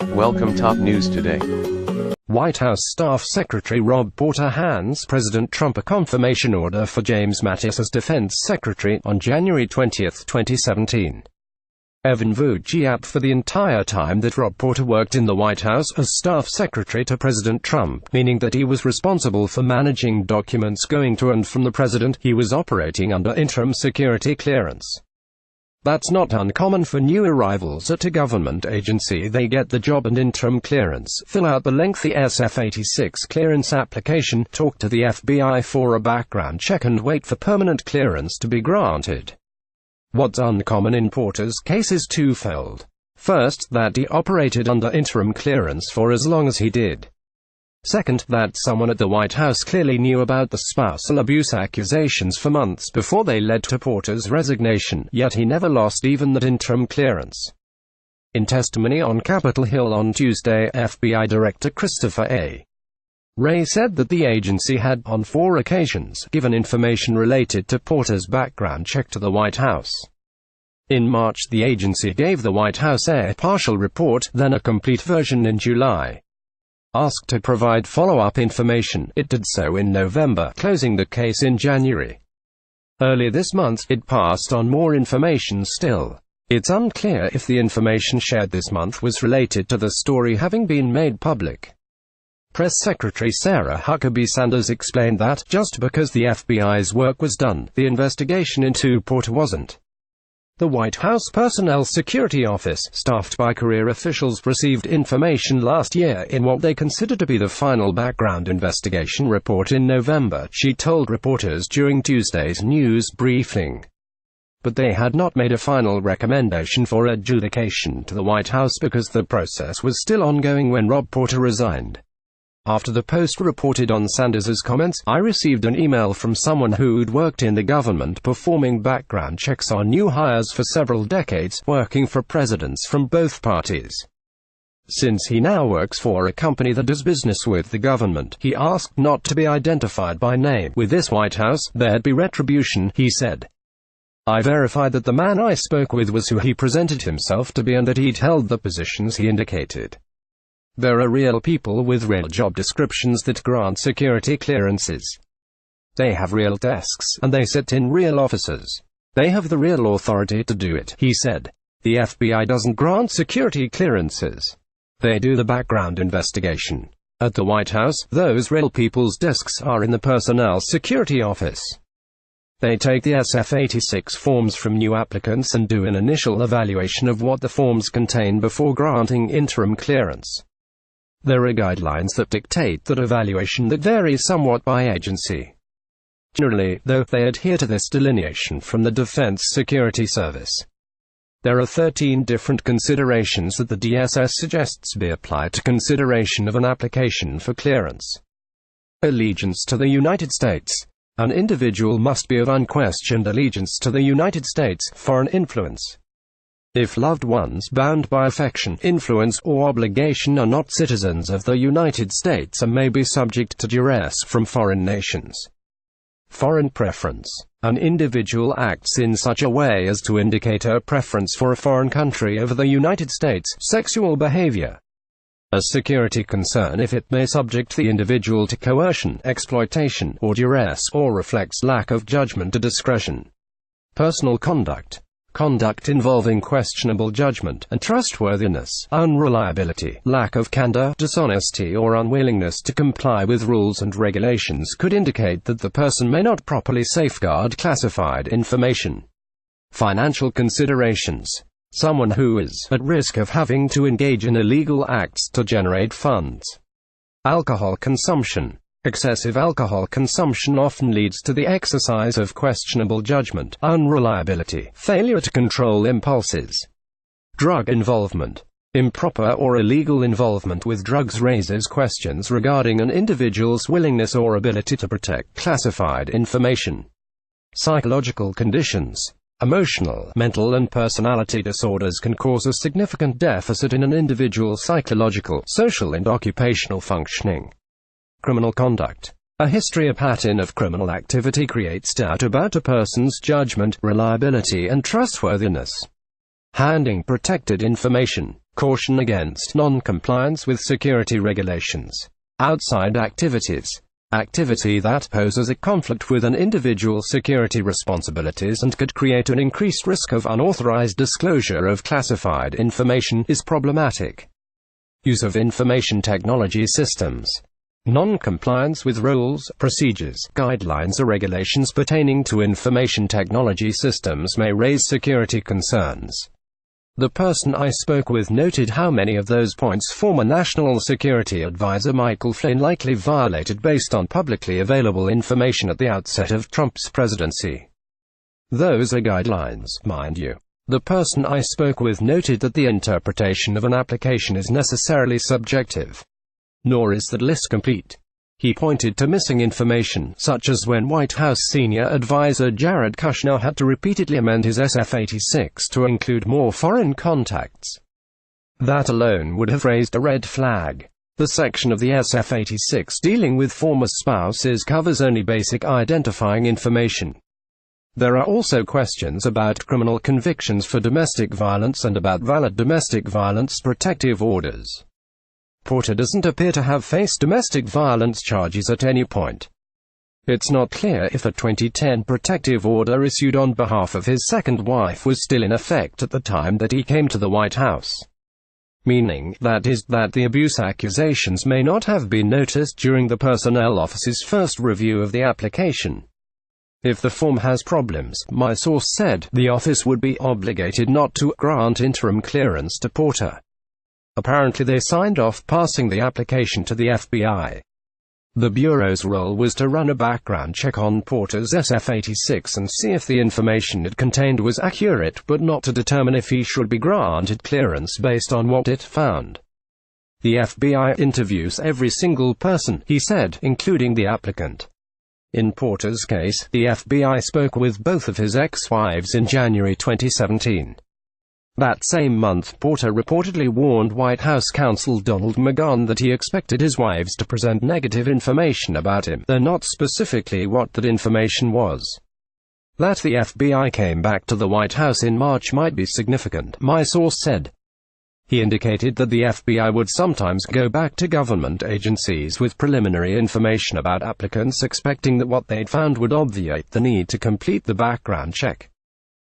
Welcome top news today. White House Staff Secretary Rob Porter hands President Trump a confirmation order for James Mattis as Defense Secretary on January 20, 2017. VucciAP For the entire time that Rob Porter worked in the White House as Staff Secretary to President Trump, meaning that he was responsible for managing documents going to and from the President, he was operating under interim security clearance. That's not uncommon for new arrivals at a government agency. They get the job and interim clearance, fill out the lengthy SF-86 clearance application, talk to the FBI for a background check and wait for permanent clearance to be granted. What's uncommon in Porter's case is twofold. First, that he operated under interim clearance for as long as he did. Second, that someone at the White House clearly knew about the spousal abuse accusations for months before they led to Porter's resignation, yet he never lost even that interim clearance. In testimony on Capitol Hill on Tuesday, FBI Director Christopher A. Wray said that the agency had, on 4 occasions, given information related to Porter's background check to the White House. In March, the agency gave the White House a partial report, then a complete version in July. Asked to provide follow-up information, it did so in November, closing the case in January. Earlier this month, it passed on more information still. It's unclear if the information shared this month was related to the story having been made public. Press Secretary Sarah Huckabee Sanders explained that, just because the FBI's work was done, the investigation into Porter wasn't. The White House Personnel Security Office, staffed by career officials, received information last year in what they consider to be the final background investigation report in November, she told reporters during Tuesday's news briefing. But they had not made a final recommendation for adjudication to the White House because the process was still ongoing when Rob Porter resigned. After the Post reported on Sanders's comments, I received an email from someone who'd worked in the government performing background checks on new hires for several decades, working for presidents from both parties. Since he now works for a company that does business with the government, he asked not to be identified by name. With this White House, there'd be retribution, he said. I verified that the man I spoke with was who he presented himself to be and that he'd held the positions he indicated. There are real people with real job descriptions that grant security clearances. They have real desks, and they sit in real offices. They have the real authority to do it, he said. The FBI doesn't grant security clearances. They do the background investigation. At the White House, those real people's desks are in the Personnel Security Office. They take the SF-86 forms from new applicants and do an initial evaluation of what the forms contain before granting interim clearance. There are guidelines that dictate that evaluation that varies somewhat by agency. Generally, though, they adhere to this delineation from the Defense Security Service. There are 13 different considerations that the DSS suggests be applied to consideration of an application for clearance. Allegiance to the United States. An individual must be of unquestioned allegiance to the United States. Foreign influence. If loved ones bound by affection, influence, or obligation are not citizens of the United States and may be subject to duress from foreign nations. Foreign preference. An individual acts in such a way as to indicate a preference for a foreign country over the United States. Sexual behavior. A security concern if it may subject the individual to coercion, exploitation, or duress, or reflects lack of judgment or discretion. Personal conduct. Conduct involving questionable judgment and trustworthiness, unreliability, lack of candor, dishonesty or unwillingness to comply with rules and regulations could indicate that the person may not properly safeguard classified information. Financial considerations. Someone who is at risk of having to engage in illegal acts to generate funds. Alcohol consumption. Excessive alcohol consumption often leads to the exercise of questionable judgment, unreliability, failure to control impulses. Drug involvement. Improper or illegal involvement with drugs raises questions regarding an individual's willingness or ability to protect classified information. Psychological conditions. Emotional, mental and personality disorders can cause a significant deficit in an individual's psychological, social and occupational functioning. Criminal conduct. A history or pattern of criminal activity creates doubt about a person's judgment, reliability and trustworthiness. handing protected information, caution against non-compliance with security regulations, outside activities, activity that poses a conflict with an individual's security responsibilities and could create an increased risk of unauthorized disclosure of classified information is problematic. Use of information technology systems. Non-compliance with rules, procedures, guidelines or regulations pertaining to information technology systems may raise security concerns. The person I spoke with noted how many of those points former National Security Advisor Michael Flynn likely violated based on publicly available information at the outset of Trump's presidency. Those are guidelines, mind you. The person I spoke with noted that the interpretation of an application is necessarily subjective. Nor is that list complete. He pointed to missing information, such as when White House senior advisor Jared Kushner had to repeatedly amend his SF-86 to include more foreign contacts. That alone would have raised a red flag. The section of the SF-86 dealing with former spouses covers only basic identifying information. There are also questions about criminal convictions for domestic violence and about valid domestic violence protective orders. Porter doesn't appear to have faced domestic violence charges at any point. It's not clear if a 2010 protective order issued on behalf of his second wife was still in effect at the time that he came to the White House. Meaning, that the abuse accusations may not have been noticed during the personnel office's first review of the application. If the form has problems, my source said, the office would be obligated not to grant interim clearance to Porter. Apparently they signed off passing the application to the FBI. The Bureau's role was to run a background check on Porter's SF-86 and see if the information it contained was accurate, but not to determine if he should be granted clearance based on what it found. The FBI interviews every single person, he said, including the applicant. In Porter's case, the FBI spoke with both of his ex-wives in January 2017. That same month, Porter reportedly warned White House counsel Donald McGahn that he expected his wives to present negative information about him, though not specifically what that information was. That the FBI came back to the White House in March might be significant, my source said. He indicated that the FBI would sometimes go back to government agencies with preliminary information about applicants, expecting that what they'd found would obviate the need to complete the background check.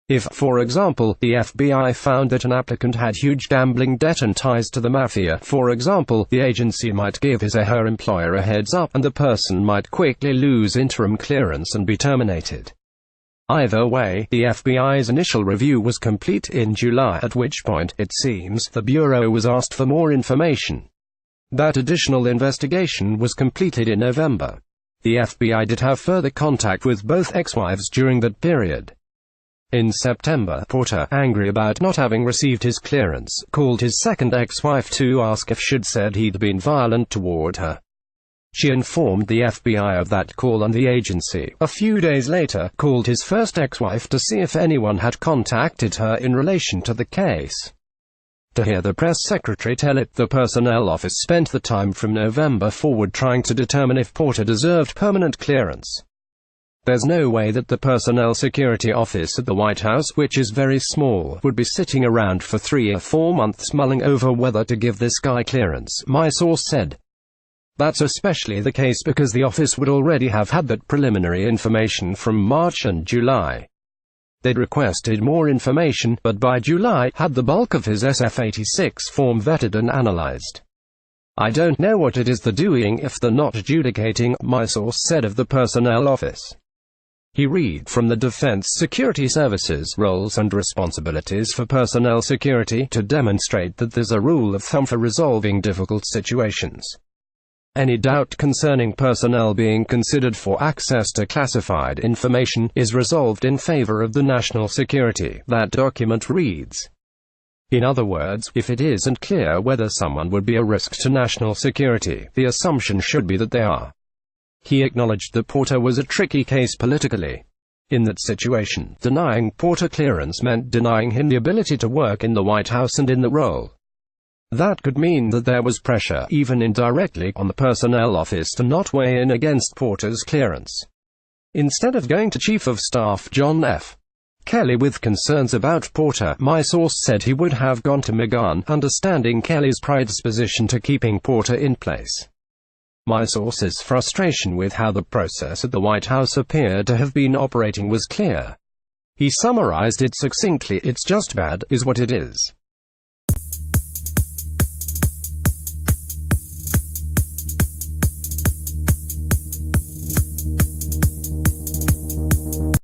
If, for example, the FBI found that an applicant had huge gambling debt and ties to the mafia, for example, the agency might give his or her employer a heads up, and the person might quickly lose interim clearance and be terminated. Either way, the FBI's initial review was complete in July, at which point, it seems, the Bureau was asked for more information. That additional investigation was completed in November. The FBI did have further contact with both ex-wives during that period. In September, Porter, angry about not having received his clearance, called his second ex-wife to ask if she'd said he'd been violent toward her. She informed the FBI of that call, and the agency, a few days later, called his first ex-wife to see if anyone had contacted her in relation to the case. To hear the press secretary tell it, the personnel office spent the time from November forward trying to determine if Porter deserved permanent clearance. There's no way that the Personnel Security Office at the White House, which is very small, would be sitting around for 3 or 4 months mulling over whether to give this guy clearance, my source said. That's especially the case because the office would already have had that preliminary information from March and July. They'd requested more information, but by July, had the bulk of his SF-86 form vetted and analyzed. I don't know what it is they're doing if they're not adjudicating, my source said of the Personnel Office. He read from the Defense Security Service's roles and responsibilities for personnel security to demonstrate that there's a rule of thumb for resolving difficult situations. Any doubt concerning personnel being considered for access to classified information is resolved in favor of the national security, that document reads. In other words, if it isn't clear whether someone would be a risk to national security, the assumption should be that they are. He acknowledged that Porter was a tricky case politically. In that situation, denying Porter clearance meant denying him the ability to work in the White House and in the role. That could mean that there was pressure, even indirectly, on the Personnel Office to not weigh in against Porter's clearance. Instead of going to Chief of Staff John F. Kelly with concerns about Porter. My source said he would have gone to McGahn, understanding Kelly's predisposition to keeping Porter in place. My source's frustration with how the process at the White House appeared to have been operating was clear. He summarized it succinctly: "It's just bad, is what it is."